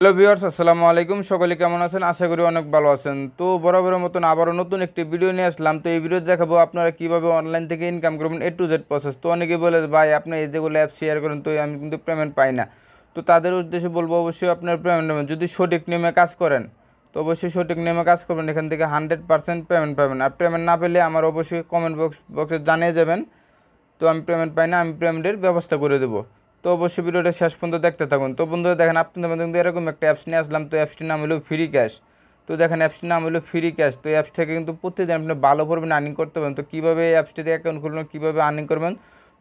Hello viewers, আসসালামু আলাইকুম। সকলে কেমন আছেন? আশা করি অনেক ভালো আছেন। তো বরাবরের মতন আবারও নতুন একটি ভিডিও নিয়ে আসলাম। তো এই ভিডিওতে দেখাবো আপনারা কিভাবে অনলাইন থেকে ইনকাম করবেন, এ টু জেড প্রসেস। তো অনেকেই বলে ভাই আপনি এই যেগুলো অ্যাপ শেয়ার করেন তো আমি কিন্তু পেমেন্ট পাই না। তো তাদের উদ্দেশ্যে বলবো অবশ্যই আপনার পেমেন্ট নেবেন যদি সঠিক নিয়মে কাজ করেন। তো অবশ্যই সঠিক নিয়মে কাজ করবেন, এখান থেকে 100% পেমেন্ট পাবেন। আর পেমেন্ট না পেলে আমার অবশ্যই কমেন্ট বক্সে জানিয়ে যাবেন। তো আমি পেমেন্ট পাই না, আমি পেমেন্টের ব্যবস্থা করে দেবো। তো অবশ্যই ভিডিওটা শেষ পর্যন্ত দেখতে থাকুন। তো বন্ধুরা দেখেন, আপনাদের মধ্যে কিন্তু এরকম একটা অ্যাপস নিয়ে আসলাম। তো অ্যাপসটির নাম হলো ফ্রি ক্যাশ। তো দেখেন অ্যাপসটির নাম হলো ফ্রি ক্যাশ। তো এই অ্যাপস থেকে কিন্তু প্রতিদিন আপনি ভালো পরিমাণে আর্নিং করতে পারেন। তো কীভাবে এই অ্যাপসটিতে অ্যাকাউন্ট খুলবেন, কীভাবে আর্নিং করবেন,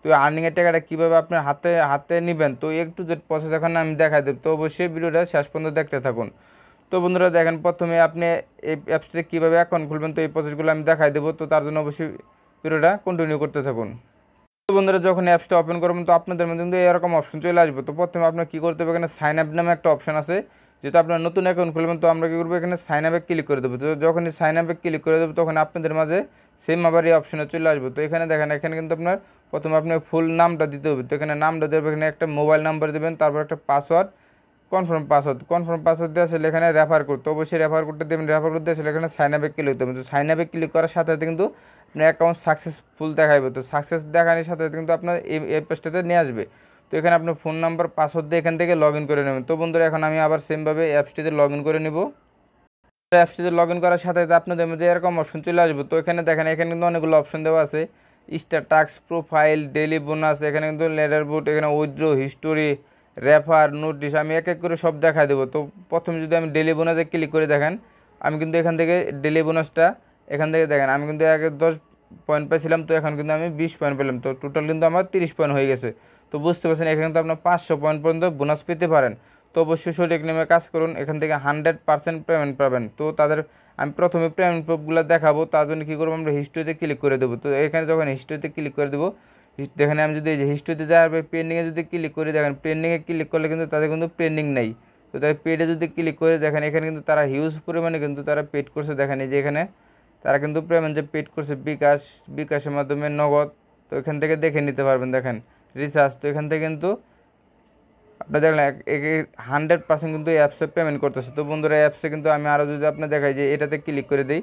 তো আর্নিংয়ের টাকাটা কীভাবে আপনার হাতে হাতে নেবেন, তো একটু যে প্রসেস এখন আমি দেখাই দেব। তো অবশ্যই ভিডিওটা শেষ পর্যন্ত দেখতে থাকুন। তো বন্ধুরা দেখেন, প্রথমে আপনি এই অ্যাপসটিতে কীভাবে অ্যাকাউন্ট খুলবেন, তো এই প্রসেসগুলো আমি দেখাই দেবো। তো তার জন্য অবশ্যই ভিডিওটা কন্টিনিউ করতে থাকুন। তো বন্ধুরা যখন অ্যাপসটা ওপেন করবেন তো আপনাদের মধ্যে কিন্তু এরকম অপশন চলে আসবে। তো প্রথমে আপনার কী করতে হবে, এখানে সাইন আপ নামে একটা অপশন আছে। যেহেতু আপনার নতুন অ্যাকাউন্ট খুলবেন তো আমরা কী করবো, এখানে সাইন আপে ক্লিক করে দেবো। তো যখনই সাইন আপে ক্লিক করে দেবো তখন আপনাদের মাঝে সেম আবার এই অপশনে চলে আসবে। তো এখানে দেখেন, এখানে কিন্তু আপনার প্রথমে আপনার ফুল নামটা দিতে হবে। তো এখানে নামটা দেবে, এখানে একটা মোবাইল নাম্বার দেবেন, তারপর একটা পাসওয়ার্ড, কনফার্ম পাসওয়ার্ড দিয়ে আসলে এখানে রেফার করতে অবশ্যই রেফার করতে দেবেন। রেফার করতে আসলে এখানে সাইন আপে ক্লিক করতে হবে। তো সাইন আপে ক্লিক করার সাথে সাথে কিন্তু আপনার অ্যাকাউন্ট সাকসেসফুল দেখাবে। তো সাকসেস দেখানোর সাথে সাথে কিন্তু আপনার এই পেজটাতে নিয়ে আসবে। তো এখানে আপনার ফোন নাম্বার পাসওয়ার্ড দিয়ে এখান থেকে লগ ইন করে নেবেন। তো বন্ধুরা এখন আমি আবার সেমভাবে অ্যাপসটিতে লগ ইন করে নেব। অ্যাপসটিতে লগ ইন করার সাথে সাথে আপনাদের মধ্যে এরকম অপশন চলে আসবে। তো এখানে দেখেন, এখানে কিন্তু অনেকগুলো অপশন দেওয়া আছে। Star task, profile, daily bonus, এখানে কিন্তু লেডার বোর্ড, এখানে উইথড্র হিস্টোরি, রেফার, নোটিশ, আমি এক এক করে সব দেখাই দেবো। তো প্রথমে যদি আমি ডেইলি বোনাসে ক্লিক করে দেখেন, আমি কিন্তু এখান থেকে ডেইলি বোনাসটা এখান থেকে দেখেন, আমি কিন্তু আগে 10 পয়েন্ট পেয়েছিলাম, তো এখন কিন্তু আমি 20 পয়েন্ট পেলাম। তো টোটাল কিন্তু আমার 30 পয়েন্ট হয়ে গেছে। তো বুঝতে পারছেন, এখানে কিন্তু আপনার 500 পয়েন্ট পর্যন্ত বোনাস পেতে পারেন। তো অবশ্যই সঠিক নিয়মে কাজ করুন, এখান থেকে 100% পেমেন্ট পাবেন। তো আমি প্রথমে পেমেন্ট প্রুফগুলো দেখাবো। তার জন্য কী করবো, আমরা হিস্ট্রিতে ক্লিক করে দেবো। তো এখানে যখন হিস্ট্রিতে ক্লিক করে দেবো, দেখেন আমি যদি এই যে হিস্ট্রিতে যাওয়ার পরে পেন্ডিংয়ে যদি ক্লিক করি, দেখেন পেন্ডিংয়ে ক্লিক করলে কিন্তু তাদের কিন্তু পেন্ডিং নেই। তো তাই পেডে যদি ক্লিক করে দেখেন, এখানে কিন্তু তারা হিউজ পরিমাণে কিন্তু তারা পেড করছে। দেখেন এই যে এখানে তারা কিন্তু পেমেন্ট যে পেড করছে বিকাশের মাধ্যমে, নগদ। তো এখান থেকে দেখে নিতে পারবেন। দেখেন রিচার্জ, তো এখান থেকে কিন্তু আপনার দেখলেন 100% কিন্তু এই অ্যাপসে পেমেন্ট করতেছে। তো বন্ধুরা অ্যাপসে কিন্তু আমি আরও যদি আপনি দেখাই যে এটাতে ক্লিক করে দিই,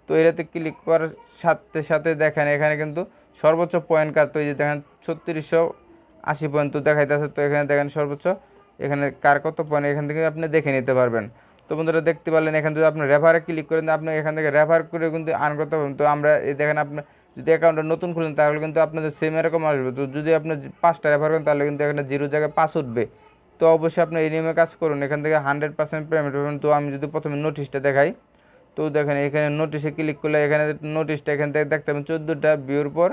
তো এটাতে ক্লিক করার সাথে সাথে দেখেন এখানে কিন্তু সর্বোচ্চ পয়েন্ট কার, তো এই যে দেখেন 3680 পয়েন্ট তো দেখাইতেছে। তো এখানে দেখেন সর্বোচ্চ এখানে কার কত পয়েন্ট, এখান থেকে আপনি দেখে নিতে পারবেন। তো বন্ধুরা দেখতে পারলেন, এখানে যদি আপনি রেফারে ক্লিক করেন আপনি এখান থেকে রেফার করে কিন্তু আর্ন করতে পারবেন। তো আমরা এই দেখেন, আপনি যদি অ্যাকাউন্টটা নতুন খুলেন তাহলে কিন্তু আপনাদের সেম এরকম আসবে। তো যদি আপনি 5টা রেফার করেন তাহলে কিন্তু এখানে 0 জায়গায় 5 উঠবে। তো অবশ্যই আপনি এই নিয়মে কাজ করুন, এখান থেকে 100% পেমেন্ট পাবেন। তো আমি যদি প্রথমে নোটিশটা দেখাই, তো দেখেন এখানে নোটিশে ক্লিক করলে এখানে নোটিশটা এখান থেকে দেখতে পাবেন 14টা ভিউর পর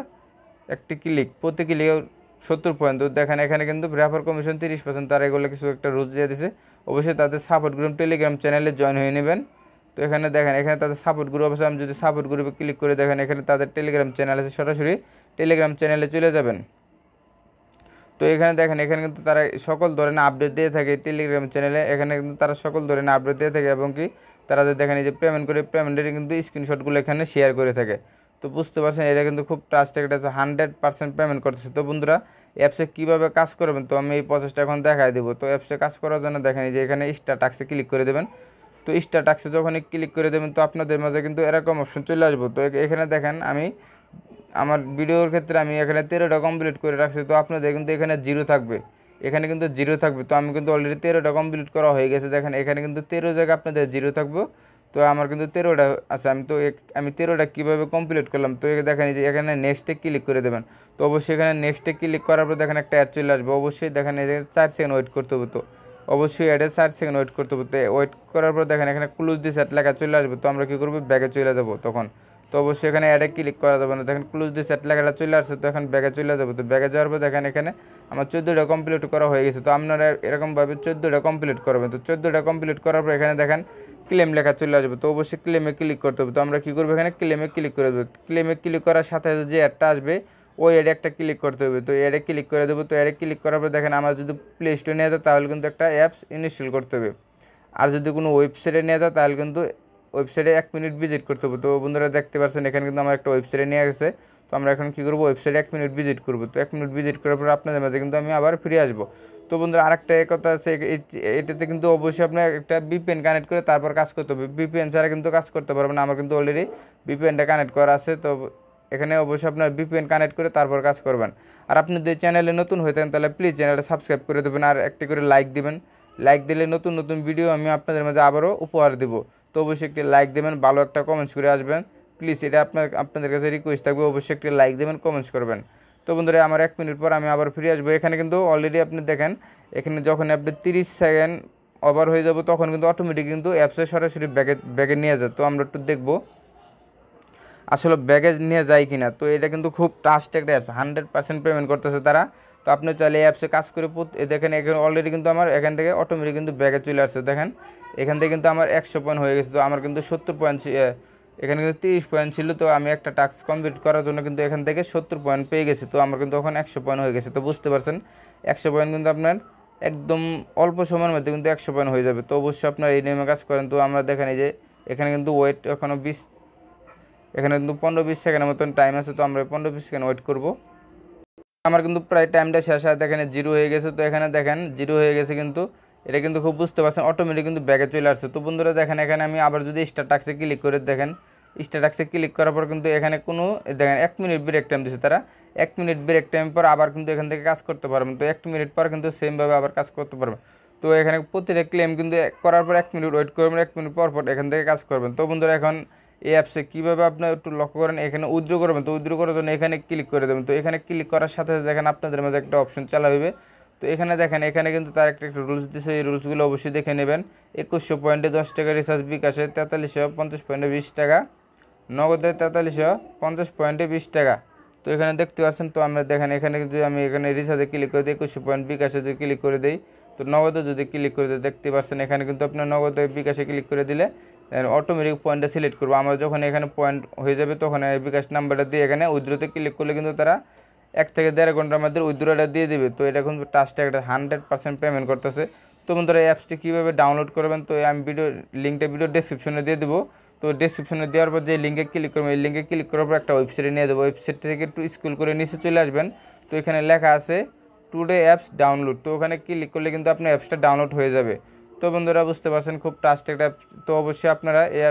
একটি ক্লিক, প্রতি ক্লিকে 70 পয়েন্ট। তো দেখেন এখানে কিন্তু রেফার কমিশন 30%, তারা এগুলো কিছু একটা রুলস দিয়ে দিয়েছে। অবশ্যই তাদের সাপোর্ট গ্রুপ টেলিগ্রাম চ্যানেলে জয়েন হয়ে নেবেন। তো এখানে দেখেন, এখানে তাদের সাপোর্ট গ্রুপ আছে। আমি যদি সাপোর্ট গ্রুপে ক্লিক করে দেখেন, এখানে তাদের টেলিগ্রাম চ্যানেল আছে, সরাসরি টেলিগ্রাম চ্যানেলে চলে যাবেন। তো এখানে দেখেন, এখানে কিন্তু তারা সকল ধরনের আপডেট দিয়ে থাকে টেলিগ্রাম চ্যানেলে। এখানে কিন্তু তারা সকল ধরনের আপডেট দিয়ে থাকে এবং কি তারা যে দেখেন এই যে পেমেন্ট করে পেমেন্টের কিন্তু স্ক্রিনশটগুলো এখানে শেয়ার করে থাকে। তো বুঝতে পারছেন এটা কিন্তু খুব ট্রাস্টেড, এটা 100% পেমেন্ট করতেছে। তো বন্ধুরা অ্যাপসে কীভাবে কাজ করবেন তো আমি এই প্রসেসটা এখন দেখাই দেবো। তো অ্যাপসে কাজ করার জন্য দেখেন এই যে এখানে স্টার টাস্কে ক্লিক করে দেবেন। তো স্টার টাস্কে যখনই ক্লিক করে দেবেন তো আপনাদের মাঝে কিন্তু এরকম অপশন চলে আসবো। তো এখানে দেখেন আমি আমার ভিডিওর ক্ষেত্রে আমি এখানে 13টা কমপ্লিট করে রাখছি। তো আপনাদের কিন্তু এখানে 0 থাকবে, এখানে কিন্তু 0 থাকবে। তো আমি কিন্তু অলরেডি 13টা কমপ্লিট করা হয়ে গেছে। দেখেন এখানে কিন্তু 13 জায়গায় আপনাদের 0 থাকবে। তো আমার কিন্তু 13টা আছে। আমি 13টা কীভাবে কমপ্লিট করলাম, তো দেখেন যে এখানে নেক্সটে ক্লিক করে দেবেন। তো অবশ্যই এখানে নেক্সটে ক্লিক করার পর দেখেন একটা অ্যাড চলে আসবে। অবশ্যই দেখেন এই 4 সেকেন্ড ওয়েট করতে হবে। তো অবশ্যই অ্যাডে 4 সেকেন্ড ওয়েট করতে হবে। তো ওয়েট করার পর দেখেন এখানে ক্লোজ দিস অ্যাড লেখা চলে আসবে। তো আমরা কী করবো, ব্যাগে চলে যাবো তখন। তো অবশ্যই এখানে অ্যাডে ক্লিক করা যাবে না। দেখেন ক্লোজ দিস অ্যাড লেখাটা চলে আসছে। তো এখন ব্যাগে চলে যাবো। তো ব্যাগে যাওয়ার পর দেখেন এখানে আমার 14টা কমপ্লিট করা হয়ে গেছে। তো আপনারা এরকমভাবে 14টা কমপ্লিট করবেন। তো 14টা কমপ্লিট করার পর এখানে দেখেন ক্লেম লেখা চলে আসবে। তো অবশ্যই ক্লেমে ক্লিক করতে হবে। তো আমরা কী করবো, এখানে ক্লেমে ক্লিক করে দেবো। ক্লেমে ক্লিক করার সাথে সাথে যে অ্যাডটা আসবে ওই অ্যাডে একটা ক্লিক করতে হবে। তো অ্যাডে ক্লিক করে দেবো। তো অ্যাডে ক্লিক করার পর দেখেন আমার যদি প্লে স্টোরে নিয়ে যায় তাহলে কিন্তু একটা অ্যাপস ইনস্টল করতে হবে। আর যদি কোনো ওয়েবসাইটে নিয়ে যায় তাহলে কিন্তু ওয়েবসাইটে 1 মিনিট ভিজিট করতে হবে। তো বন্ধুরা দেখতে পাচ্ছেন এখানে কিন্তু আমার একটা ওয়েবসাইটে নিয়ে গেছে। তো আমরা এখন কী করবো, ওয়েবসাইটে 1 মিনিট ভিজিট করবো। তো 1 মিনিট ভিজিট করার পর আপনাদের মাঝে কিন্তু আমি আবার ফিরে আসবো। তো বন্ধুরা আরেকটা কথা আছে, এটাতে কিন্তু অবশ্যই আপনার একটা ভিপিএন কানেক্ট করে তারপর কাজ করতে হবে। ভিপিএন ছাড়া কিন্তু কাজ করতে পারবেন না। আমার কিন্তু অলরেডি ভিপিএনটা কানেক্ট করা আছে। তো এখানে অবশ্যই আপনার ভিপিএন কানেক্ট করে তারপর কাজ করবেন। আর আপনি যদি চ্যানেলে নতুন হয়ে থাকেন তাহলে প্লিজ চ্যানেলটা সাবস্ক্রাইব করে দেবেন, আর একটি করে লাইক দিবেন। লাইক দিলে নতুন নতুন ভিডিও আমি আপনাদের মাঝে আবারও উপহার দেব। তো অবশ্যই একটি লাইক দেবেন, ভালো একটা কমেন্টস করে আসবেন প্লিজ, এটা আপনাদের কাছে রিকোয়েস্ট থাকবে, অবশ্যই একটি লাইক দেবেন, কমেন্টস করবেন। তো বন্ধুরা আমার 1 মিনিট পর আমি আবার ফিরে আসবো। এখানে কিন্তু অলরেডি আপনি দেখেন, এখানে যখন আপনি 30 সেকেন্ড ওভার হয়ে যাব তখন কিন্তু অটোমেটিক কিন্তু অ্যাপসে সরাসরি ব্যাগে নিয়ে যায়। তো আমরা একটু দেখবো আসলে ব্যাগেজ নিয়ে যায় কিনা। তো এটা কিন্তু খুব ট্রাস্ট একটা অ্যাপস, 100% পেমেন্ট করতেছে তারা। তো আপনি চাইলে এই অ্যাপসে কাজ করে দেখেন, এখানে অলরেডি কিন্তু আমার এখান থেকে অটোমেটিক কিন্তু ব্যাগে চলে আসছে। দেখেন এখান থেকে কিন্তু আমার 100 পয়েন্ট হয়ে গেছে। তো আমার কিন্তু 70 পয়েন্ট, এখানে কিন্তু 30 পয়েন্ট ছিল। তো আমি একটা টাস্ক কমপ্লিট করার জন্য কিন্তু এখান থেকে 70 পয়েন্ট পেয়ে গেছি। তো আমার কিন্তু এখন 100 পয়েন্ট হয়ে গেছে। তো বুঝতে পারছেন 100 পয়েন্ট কিন্তু আপনার একদম অল্প সময়ের মধ্যে কিন্তু 100 পয়েন্ট হয়ে যাবে। তো অবশ্যই আপনার এই নিয়মে কাজ করেন। তো আমরা দেখেন এই যে এখানে কিন্তু ওয়েট এখনও এখানে কিন্তু 15-20 সেকেন্ডের মতন টাইম আছে। তো আমরা 15-20 সেকেন্ড ওয়েট করব। আমার কিন্তু প্রায় টাইমটা শেষ হয়, দেখেন জিরো হয়ে গেছে। তো এখানে দেখেন জিরো হয়ে গেছে, কিন্তু এটা কিন্তু খুব বুঝতে পারছেন অটোমেটিক কিন্তু ব্যাগে চলে আসছে। তো বন্ধুরা দেখেন এখানে আমি আবার যদি স্টার টাক্সে ক্লিক করে দেখেন, স্টার টাক্সে ক্লিক করার পর কিন্তু এখানে কোনো দেখেন 1 মিনিট ব্রেক টাইম দিচ্ছে তারা। 1 মিনিট ব্রেক টাইম পর আবার কিন্তু এখান থেকে কাজ করতে পারবেন। তো 1 মিনিট পর কিন্তু সেমভাবে আবার কাজ করতে পারবেন। তো এখানে প্রতিটা ক্লেম কিন্তু করার পর 1 মিনিট ওয়েট করবেন, 1 মিনিট পর পর এখান থেকে কাজ করবেন। তো বন্ধুরা এখন এই অ্যাপসে কীভাবে আপনার একটু লক্ষ্য করেন, এখানে উইথড্র করবেন। তো উইথড্র করার জন্য এখানে ক্লিক করে দেবেন। তো এখানে ক্লিক করার সাথে সাথে দেখেন আপনাদের মাঝে একটা অপশন চালু হবে। তো এখানে দেখেন এখানে কিন্তু তার একটা রুলস দিচ্ছে, এই রুলসগুলো অবশ্যই দেখে নেবেন। 2100 পয়েন্টে 10 টাকা রিচার্জ, বিকাশে 4350 পয়েন্টে 20 টাকা, নগদে 4350 পয়েন্টে 20 টাকা। তো এখানে দেখতে পাচ্ছেন। তো আমরা দেখেন এখানে যদি আমি এখানে রিচার্জে ক্লিক করে দিই, 2100 পয়েন্ট, বিকাশে যদি ক্লিক করে দিই, তো নগদে যদি ক্লিক করে দিই, দেখতে পাচ্ছেন এখানে কিন্তু আপনার নগদে বিকাশে ক্লিক করে দিলে অটোমেটিক পয়েন্টটা সিলেক্ট করবো। আমরা যখন এখানে পয়েন্ট হয়ে যাবে তখন বিকাশ নাম্বারটা দিয়ে এখানে উইথড্রোতে ক্লিক করলে কিন্তু তারা 1 থেকে 1.5 ঘন্টার মধ্যে উইথড্রোটা দিয়ে দেবে। তো এটা কিন্তু টাস্কটা একটা 100% পেমেন্ট করতেছে। তো বন্ধুরা এই অ্যাপসটি কীভাবে ডাউনলোড করবেন, তো আমি ভিডিও ডেসক্রিপশনে দিয়ে দেবো। তো ডেসক্রিপশনে দেওয়ার পর যে লিঙ্কে ক্লিক করবেন, এই লিঙ্কে ক্লিক করার পর একটা ওয়েবসাইটে নিয়ে যাবো। ওয়েবসাইট থেকে একটু স্ক্রল করে নিচে চলে আসবেন। তো এখানে লেখা আছে টুডে অ্যাপস ডাউনলোড। তো ওখানে ক্লিক করলে কিন্তু আপনার অ্যাপসটা ডাউনলোড হয়ে যাবে। তো বন্ধুরা বুঝতে পারছেন খুব ট্রাস্টেড একটা অ্যাপ। তো অবশ্যই আপনারা এই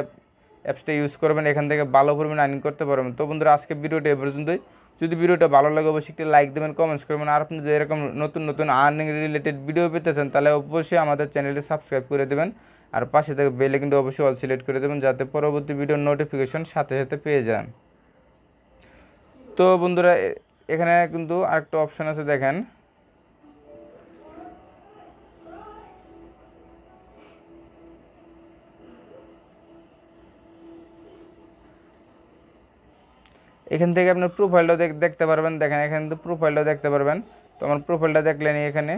অ্যাপসটা ইউজ করবেন, এখান থেকে ভালো পরিমাণে আর্নিং করতে পারবেন। তো বন্ধুরা আজকে ভিডিওটা এ পর্যন্তই। যদি ভিডিওটা ভালো লাগে অবশ্যই একটা লাইক দেবেন, কমেন্টস করবেন। আর আপনি যদি এরকম নতুন নতুন আর্নিং রিলেটেড ভিডিও পেতে চান তাহলে অবশ্যই আমাদের চ্যানেলটি সাবস্ক্রাইব করে দেবেন। আর পাশে থেকে বেল আইকনটি অবশ্যই অল সিলেক্ট করে দেবেন, যাতে পরবর্তী ভিডিওর নোটিফিকেশন সাথে সাথে পেয়ে যান। তো বন্ধুরা এখানে কিন্তু আরেকটা অপশন আছে, দেখেন এখান থেকে আপনার প্রোফাইলটা দেখতে পারবেন। দেখেন এখানে কিন্তু প্রোফাইলটা দেখতে পারবেন। তো আমার প্রোফাইলটা দেখলেন এখানে